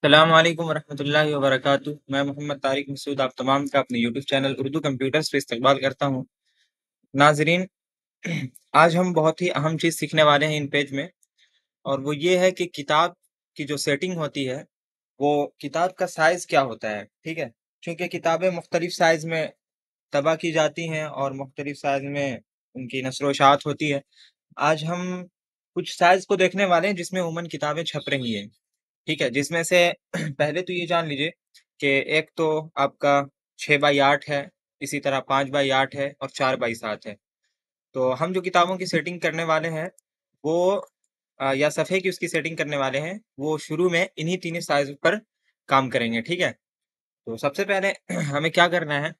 सलाम वालेकुम वरहमतुल्लाहि वबरकातुह। मैं मोहम्मद तारिक मसूद आप तमाम का अपने यूट्यूब चैनल उर्दू कंप्यूटर्स पे इस्तकबाल करता हूँ। नाज़रीन, आज हम बहुत ही अहम चीज़ सीखने वाले हैं इन पेज में, और वो ये है कि किताब की जो सेटिंग होती है, वो किताब का साइज़ क्या होता है, ठीक है? क्योंकि किताबें मुख्तलिफ़ साइज़ में तबा की जाती हैं और मुख्तलिफ़ साइज़ में उनकी नस्र व इशाअत होती है। आज हम कुछ साइज़ को देखने वाले हैं जिसमें उमूमन किताबें छप रही हैं। ठीक है? जिसमें से पहले तो ये जान लीजिए कि एक तो आपका 6 बाई 8 है, इसी तरह 5 बाई 8 है और 4 बाई 7 है। तो हम जो किताबों की सेटिंग करने वाले हैं, वो या सफ़े की उसकी सेटिंग करने वाले हैं, वो शुरू में इन्हीं तीनों साइज़ पर काम करेंगे, ठीक है? तो सबसे पहले हमें क्या करना है,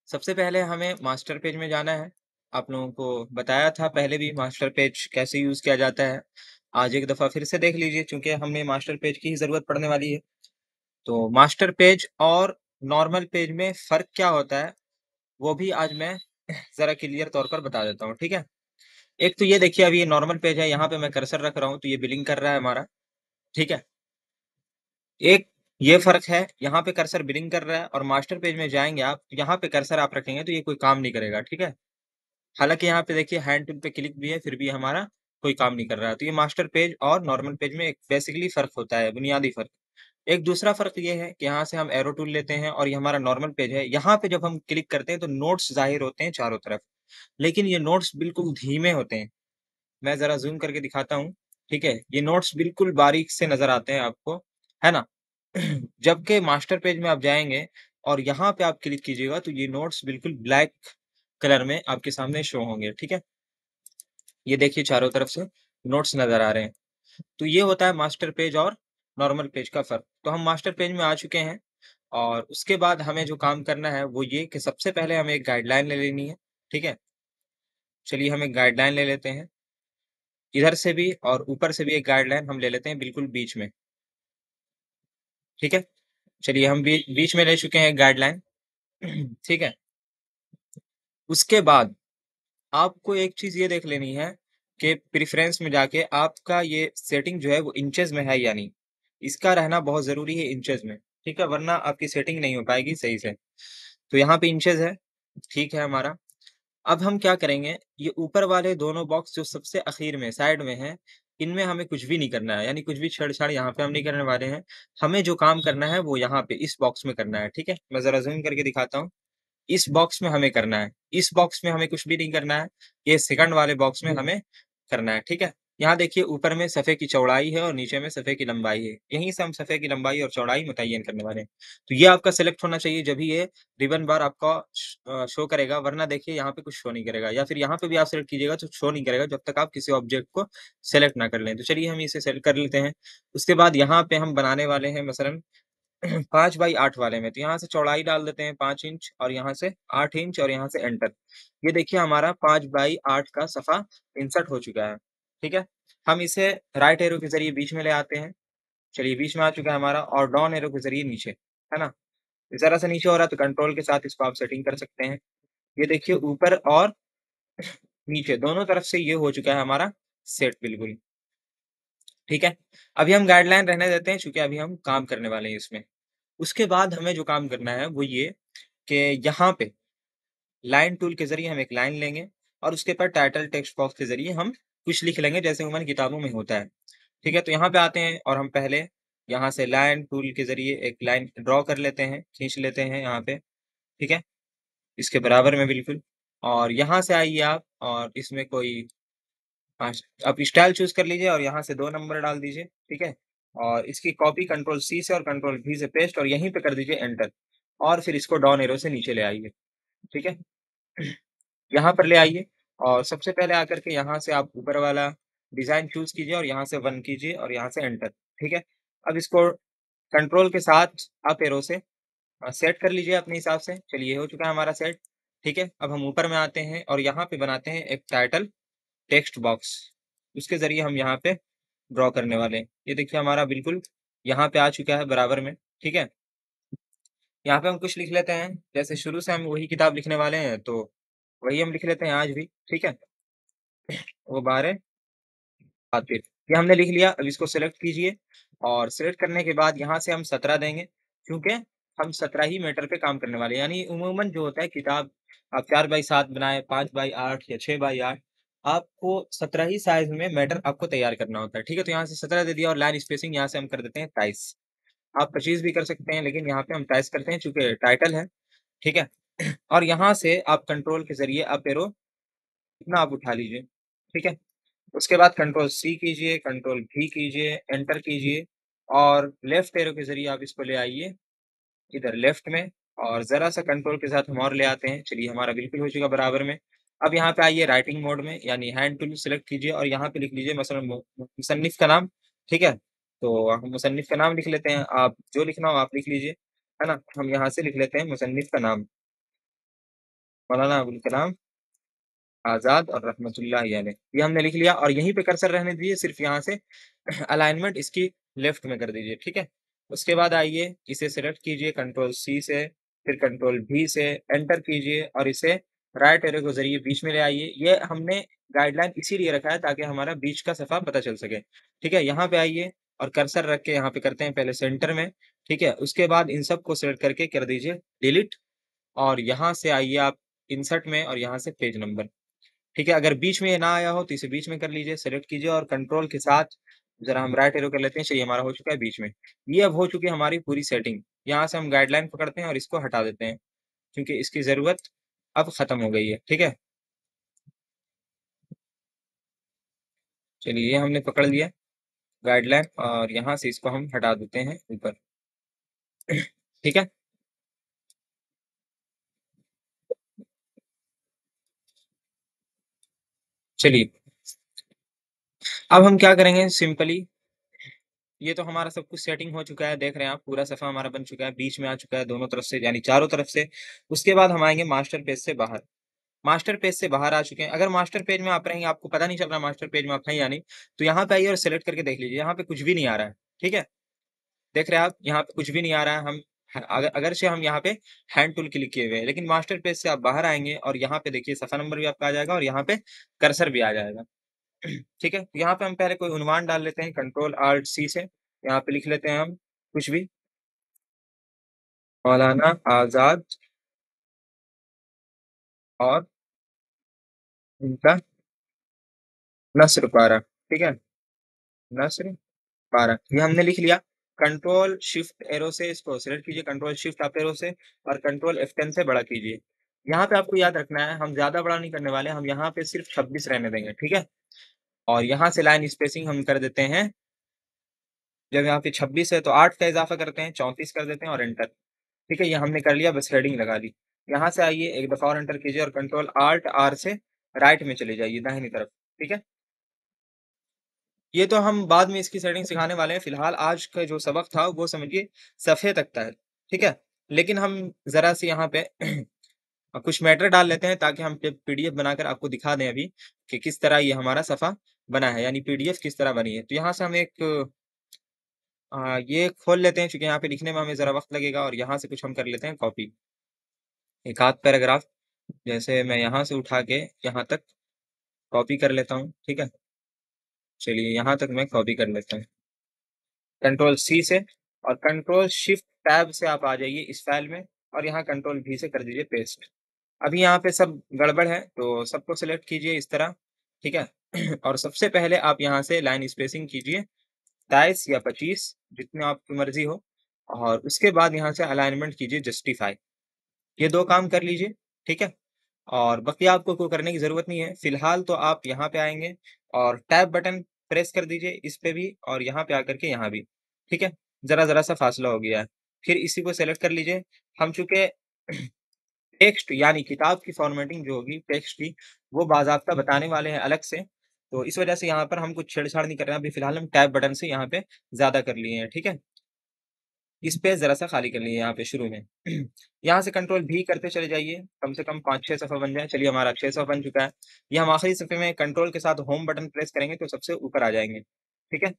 सबसे पहले हमें मास्टर पेज में जाना है। आप लोगों को बताया था पहले भी मास्टर पेज कैसे यूज़ किया जाता है। आज एक दफ़ा फिर से देख लीजिए, चूँकि हमें मास्टर पेज की ही ज़रूरत पड़ने वाली है। तो मास्टर पेज और नॉर्मल पेज में फ़र्क क्या होता है, वो भी आज मैं ज़रा क्लियर तौर पर बता देता हूँ, ठीक है? एक तो ये देखिए, अभी ये नॉर्मल पेज है, यहाँ पे मैं कर्सर रख रहा हूँ, तो ये बिलिंग कर रहा है हमारा, ठीक है? एक ये फ़र्क है, यहाँ पे कर्सर बिलिंग कर रहा है और मास्टर पेज में जाएँगे आप, तो यहाँ पे कर्सर आप रखेंगे तो ये कोई काम नहीं करेगा, ठीक है? हालाँकि यहाँ पे देखिए हैंड टूल पे क्लिक भी है, फिर भी हमारा कोई काम नहीं कर रहा है। तो ये मास्टर पेज और नॉर्मल पेज में एक बेसिकली फ़र्क होता है, बुनियादी फ़र्क। एक दूसरा फ़र्क ये है कि यहाँ से हम एरो टूल लेते हैं और ये हमारा नॉर्मल पेज है। यहाँ पे जब हम क्लिक करते हैं तो नोट्स ज़ाहिर होते हैं चारों तरफ, लेकिन ये नोट्स बिल्कुल धीमे होते हैं। मैं ज़रा ज़ूम करके दिखाता हूँ, ठीक है? ये नोट्स बिल्कुल बारीक से नज़र आते हैं आपको, है ना? जबकि मास्टर पेज में आप जाएँगे और यहाँ पे आप क्लिक कीजिएगा तो ये नोट्स बिल्कुल ब्लैक कलर में आपके सामने शो होंगे, ठीक है? ये देखिए चारों तरफ से नोट्स नज़र आ रहे हैं। तो ये होता है मास्टर पेज और नॉर्मल पेज का फ़र्क। तो हम मास्टर पेज में आ चुके हैं और उसके बाद हमें जो काम करना है वो ये कि सबसे पहले हमें एक गाइडलाइन ले लेनी है, ठीक है? चलिए हम एक गाइडलाइन ले लेते हैं। इधर से भी और ऊपर से भी एक गाइडलाइन हम ले लेते हैं बिल्कुल बीच में, ठीक है? चलिए हम बीच में ले चुके हैं एक गाइडलाइन, ठीक है? उसके बाद आपको एक चीज़ ये देख लेनी है कि प्रेफ़रेंस में जाके आपका ये सेटिंग जो है वो इंचेज़ में है या नहीं। इसका रहना बहुत ज़रूरी है इंचेज़ में, ठीक है? वरना आपकी सेटिंग नहीं हो पाएगी सही से। तो यहाँ पे इंचेज़ है, ठीक है हमारा। अब हम क्या करेंगे, ये ऊपर वाले दोनों बॉक्स जो सबसे आखिर में, साइड में हैं, इनमें हमें कुछ भी नहीं करना है, यानी कुछ भी छेड़-छाड़ यहाँ पे हम नहीं करने वाले हैं। हमें जो काम करना है वो यहाँ पे इस बॉक्स में करना है, ठीक है? मैं ज़रा ज़ूम करके दिखाता हूँ। इस बॉक्स में हमें करना है। इस बॉक्स में हमें कुछ भी नहीं करना है। ये सेकंड वाले बॉक्स में हमें करना है, ठीक है? यहाँ देखिए ऊपर में सफ़े की चौड़ाई है और नीचे में सफ़े की लंबाई है। यहीं से हम सफ़े की लंबाई और चौड़ाई मुतय्यन करने वाले हैं। तो ये आपका सेलेक्ट होना चाहिए, जभी ये रिबन बार आपका शो करेगा, वरना देखिए यहाँ पे कुछ शो नहीं करेगा, या फिर यहाँ पे भी आप सेलेक्ट कीजिएगा तो शो नहीं करेगा जब तक आप किसी ऑब्जेक्ट को सेलेक्ट ना कर लें। तो चलिए हम इसे सेलेक्ट कर लेते हैं। उसके बाद यहाँ पे हम बनाने वाले हैं मसलन 5 बाई 8 वाले में, तो यहाँ से चौड़ाई डाल देते हैं 5 इंच और यहाँ से 8 इंच और यहाँ से एंटर। ये देखिए हमारा 5 बाई 8 का सफ़ा इंसर्ट हो चुका है, ठीक है? हम इसे राइट एरो के ज़रिए बीच में ले आते हैं। चलिए बीच में आ चुका है हमारा, और डाउन एरो के ज़रिए नीचे, है ना? ज़रा-सा नीचे हो रहा है तो कंट्रोल के साथ इसको आप सेटिंग कर सकते हैं। ये देखिए ऊपर और नीचे दोनों तरफ से ये हो चुका है हमारा सेट बिल्कुल, ठीक है? अभी हम गाइडलाइन रहने देते हैं चूँकि अभी हम काम करने वाले हैं इसमें। उसके बाद हमें जो काम करना है वो ये कि यहाँ पे लाइन टूल के ज़रिए हम एक लाइन लेंगे और उसके ऊपर टाइटल टेक्स्ट बॉक्स के ज़रिए हम कुछ लिख लेंगे, जैसे अमूमन किताबों में होता है। ठीक है? तो यहाँ पे आते हैं और हम पहले यहाँ से लाइन टूल के ज़रिए एक लाइन ड्रॉ कर लेते हैं, खींच लेते हैं यहाँ पे, ठीक है? इसके बराबर में बिल्कुल, और यहाँ से आइए आप और इसमें कोई हाँ, आप स्टाइल चूज़ कर लीजिए और यहाँ से 2 नंबर डाल दीजिए, ठीक है? और इसकी कॉपी कंट्रोल सी से और कंट्रोल वी से पेस्ट और यहीं पे कर दीजिए एंटर, और फिर इसको डाउन एरो से नीचे ले आइए, ठीक है? यहाँ पर ले आइए और सबसे पहले आकर के यहाँ से आप ऊपर वाला डिज़ाइन चूज़ कीजिए और यहाँ से 1 कीजिए और यहाँ से एंटर, ठीक है? अब इसको कंट्रोल के साथ अप एरो से सेट कर लीजिए अपने हिसाब से। चलिए ये हो चुका है हमारा सेट, ठीक है? अब हम ऊपर में आते हैं और यहाँ पे बनाते हैं एक टाइटल टेक्स्ट बॉक्स। उसके ज़रिए हम यहाँ पे ड्रॉ करने वाले हैं। ये देखिए हमारा बिल्कुल यहाँ पे आ चुका है बराबर में, ठीक है? यहाँ पे हम कुछ लिख लेते हैं, जैसे शुरू से हम वही किताब लिखने वाले हैं, तो वही हम लिख लेते हैं आज भी, ठीक है? वो बारे आतिफ़, ये हमने लिख लिया, अब इसको सेलेक्ट कीजिए और सिलेक्ट करने के बाद यहाँ से हम 17 देंगे, क्योंकि हम 17 ही मीटर पे काम करने वाले हैं। यानी उमूमन जो होता है किताब आप 4 बाई 7 बनाएँ, 5 बाई 8 या 6 बाई 8, आपको 17 ही साइज़ में मैटर आपको तैयार करना होता है, ठीक है? तो यहाँ से 17 दे दिया और लाइन स्पेसिंग यहाँ से हम कर देते हैं 23। आप 25 भी कर सकते हैं, लेकिन यहाँ पे हम 23 करते हैं चूँकि टाइटल है, ठीक है? और यहाँ से आप कंट्रोल के ज़रिए अप एरो इतना आप उठा लीजिए, ठीक है? उसके बाद कंट्रोल सी कीजिए, कंट्रोल भी कीजिए, एंटर कीजिए और लेफ्ट एरो के ज़रिए आप इसको ले आइए इधर लेफ्ट में और ज़रा-सा कंट्रोल के साथ हम और ले आते हैं। चलिए हमारा बिल्कुल हो चुका बराबर में। अब यहाँ पे आइए राइटिंग मोड में यानी हैंड टूल सेलेक्ट कीजिए और यहाँ पे लिख लीजिए मसलन मुसन्निफ़ का नाम, ठीक है? तो हम मुसन्निफ़ का नाम लिख लेते हैं, आप जो लिखना हो आप लिख लीजिए, है ना? हम यहाँ से लिख लेते हैं मुसन्निफ़ का नाम, मौलाना अबुल कलाम आज़ाद और रहमतुल्लाहि अलैह। ये हमने लिख लिया और यहीं पे कर्सर रहने दीजिए, सिर्फ़ यहाँ से अलाइनमेंट इसकी लेफ्ट में कर दीजिए, ठीक है? उसके बाद आइए इसे सेलेक्ट कीजिए कंट्रोल सी से, फिर कंट्रोल भी से, एंटर कीजिए और इसे राइट एरो के ज़रिए बीच में ले आइए। ये हमने गाइडलाइन इसीलिए रखा है ताकि हमारा बीच का सफ़ा पता चल सके, ठीक है? यहाँ पे आइए और कर्सर रख के यहाँ पे करते हैं पहले सेंटर में, ठीक है? उसके बाद इन सबको सेलेक्ट करके कर दीजिए डिलीट और यहाँ से आइए आप इंसर्ट में और यहाँ से पेज नंबर। ठीक है, अगर बीच में ये ना आया हो तो इसे बीच में कर लीजिए, सेलेक्ट कीजिए और कंट्रोल के साथ ज़रा हम राइट एरो कर लेते हैं, चलिए हमारा हो चुका है बीच में। ये अब हो चुकी है हमारी पूरी सेटिंग। यहाँ से हम गाइडलाइन पकड़ते हैं और इसको हटा देते हैं, क्योंकि इसकी ज़रूरत अब खत्म हो गई है, ठीक है? चलिए ये हमने पकड़ लिया गाइडलाइन और यहाँ से इसको हम हटा देते हैं ऊपर, ठीक है? चलिए, अब हम क्या करेंगे सिंपली ये तो हमारा सब कुछ सेटिंग हो चुका है, देख रहे हैं आप पूरा सफ़ा हमारा बन चुका है, बीच में आ चुका है दोनों तरफ से यानी चारों तरफ से। उसके बाद हम आएँगे मास्टर पेज से बाहर। मास्टर पेज से बाहर आ चुके हैं। अगर मास्टर पेज में आप रहेंगे, आपको पता नहीं चल रहा मास्टर पेज में आप हैं या नहीं, तो यहाँ पे आइए और सेलेक्ट करके देख लीजिए, यहाँ पे कुछ भी नहीं आ रहा है, ठीक है? देख रहे हैं आप, यहाँ पे कुछ भी नहीं आ रहा है, हम ह अगर अगर से हम यहाँ पे हैंड टूल क्लिक किए हुए हैं, लेकिन मास्टर पेज से आप बाहर आएँगे और यहाँ पे देखिए सफ़ा नंबर भी आपका आ जाएगा और यहाँ पे कर्सर भी आ जाएगा, ठीक है? तो यहाँ पे हम पहले कोई उन्वान डाल लेते हैं, कंट्रोल अल्ट सी से, यहाँ पे लिख लेते हैं हम कुछ भी, मौलाना आज़ाद और उनका नस्र पारा, ठीक है? नस्र 12 ये हमने लिख लिया। कंट्रोल शिफ्ट एरो से इसको सेलेक्ट कीजिए, कंट्रोल शिफ्ट अप एरो से और कंट्रोल F10 से बड़ा कीजिए। यहाँ पे आपको याद रखना है, हम ज़्यादा बड़ा नहीं करने वाले, हम यहाँ पे सिर्फ़ 26 रहने देंगे, ठीक है? और यहाँ से लाइन स्पेसिंग हम कर देते हैं, जब यहाँ पे 26 है तो 8 का इज़ाफ़ा करते हैं, 34 कर देते हैं और एंटर। ठीक है? ये हमने कर लिया, बस हेडिंग लगा दी। यहाँ से आइए एक दफ़ा और एंटर कीजिए और कंट्रोल अल्ट आर से राइट में चले जाइए, दाहिनी तरफ, ठीक है? ये तो हम बाद में इसकी सेटिंग सिखाने वाले हैं, फिलहाल आज का जो सबक था वो समझिए सफ़े तक का है, ठीक है? लेकिन हम ज़रा-सी यहाँ पे कुछ मैटर डाल लेते हैं ताकि हम पीडीएफ बनाकर आपको दिखा दें अभी कि किस तरह ये हमारा सफ़ा बना है, यानी पीडीएफ किस तरह बनी है। तो यहाँ से हम एक ये खोल लेते हैं चूँकि यहाँ पे लिखने में हमें ज़रा वक़्त लगेगा और यहाँ से कुछ हम कर लेते हैं कॉपी। एक आध पैराग्राफ जैसे मैं यहाँ से उठा के यहाँ तक कॉपी कर लेता हूँ, ठीक है? चलिए यहाँ तक मैं कॉपी कर लेता हूँ। कंट्रोल सी से और कंट्रोल शिफ्ट टैब से आप आ जाइए इस फाइल में और यहाँ कंट्रोल वी से कर दीजिए पेस्ट। अभी यहाँ पे सब गड़बड़ है, तो सबको सेलेक्ट कीजिए इस तरह, ठीक है? और सबसे पहले आप यहाँ से लाइन स्पेसिंग कीजिए 27 या 25 जितनी आपकी मर्ज़ी हो और उसके बाद यहाँ से अलाइनमेंट कीजिए जस्टिफाई। ये 2 काम कर लीजिए, ठीक है? और बकिया आपको कोई करने की ज़रूरत नहीं है। फ़िलहाल तो आप यहाँ पे आएँगे और टैब बटन प्रेस कर दीजिए इस पे भी और यहाँ पे आकर के यहाँ भी, ठीक है? ज़रा-ज़रा सा फ़ासला हो गया है। फिर इसी को सेलेक्ट कर लीजिए। हम चूँकि टेक्स्ट यानी किताब की फ़ॉर्मेटिंग जो होगी टेक्स्ट की, वो बाज़ाब्ता बताने वाले हैं अलग से, तो इस वज़ह से यहाँ पर हम कुछ छेड़-छाड़ नहीं कर रहे हैं। अभी फ़िलहाल हम टैब बटन से यहाँ पे ज़्यादा कर लिए हैं, ठीक है? इस पे ज़रा-सा खाली कर लिए यहाँ पे शुरू में। यहाँ से कंट्रोल भी करते चले जाइए, कम से कम 5-6 सफ़ा बन जाए। चलिए हमारा 6 सफ़ा बन चुका है। ये हम आखिरी सफ़े में कंट्रोल के साथ होम बटन प्रेस करेंगे तो सबसे ऊपर आ जाएँगे, ठीक है?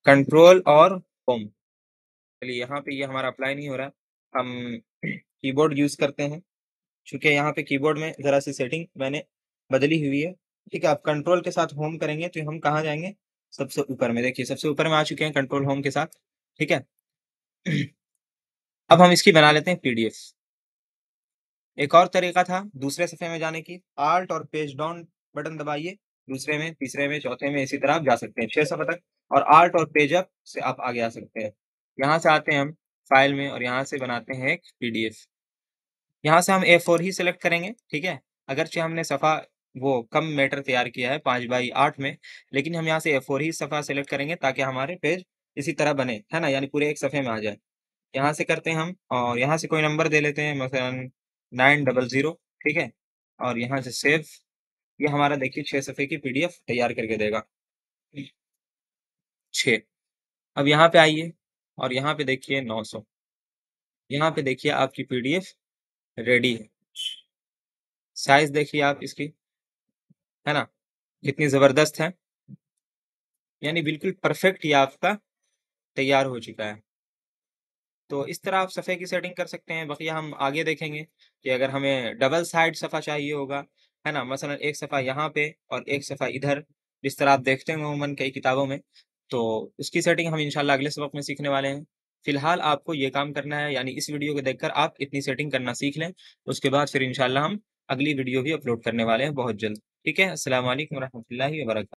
कंट्रोल और होम। चलिए यहाँ पे ये हमारा अप्लाई नहीं हो रहा है। हम कीबोर्ड यूज़ करते हैं, चूँकि यहाँ पे कीबोर्ड में ज़रा-सी सेटिंग मैंने बदली हुई है। ठीक है, आप कंट्रोल के साथ होम करेंगे तो हम कहाँ जाएँगे? सबसे ऊपर में देखिए, सबसे ऊपर में आ चुके हैं कंट्रोल होम के साथ, ठीक है? अब हम इसकी बना लेते हैं पीडीएफ। एक और तरीका था दूसरे सफ़े में जाने की, ऑल्ट और पेज डाउन बटन दबाइए, दूसरे में, तीसरे में, चौथे में, इसी तरह आप जा सकते हैं 6 सफ़े तक और ऑल्ट और पेज अप से आप आगे आ सकते हैं। यहाँ से आते हैं हम फाइल में और यहाँ से बनाते हैं एक पीडीएफ। यहाँ से हम ए4 ही सिलेक्ट करेंगे, ठीक है? अगरचे हमने सफ़ा वो कम मैटर तैयार किया है 5 बाई 8 में, लेकिन हम यहाँ से ए4 ही सफ़ा सिलेक्ट करेंगे ताकि हमारे पेज इसी तरह बने, है ना? यानी पूरे एक सफ़े में आ जाए। यहाँ से करते हैं हम और यहाँ से कोई नंबर दे लेते हैं मसलन 900, ठीक है? और यहाँ से सेव, ये हमारा देखिए 6 सफ़े की पीडीएफ तैयार करके देगा। 6 अब यहाँ पे आइए और यहाँ पे देखिए 900 यहाँ पे देखिए आपकी पीडीएफ रेडी है। साइज़ देखिए आप इसकी, है ना? कितनी ज़बरदस्त है, यानी बिल्कुल परफ़ेक्ट ये आपका तैयार हो चुका है। तो इस तरह आप सफ़े की सेटिंग कर सकते हैं। बक़िया हम आगे देखेंगे कि अगर हमें डबल साइड सफ़ा चाहिए होगा, है ना? मसलन एक सफ़ा यहाँ पे और एक सफ़ा इधर, जिस तरह आप देखते होंगे अमूमन कई किताबों में, तो उसकी सेटिंग हम इंशाअल्लाह अगले सबक में सीखने वाले हैं। फ़िलहाल आपको ये काम करना है यानी इस वीडियो को देखकर आप इतनी सेटिंग करना सीख लें, उसके बाद फिर इंशाअल्लाह हम अगली वीडियो भी अपलोड करने वाले हैं बहुत जल्द। ठीक है? अस्सलाम वालेकुम व रहमतुल्लाहि व बरकातहू।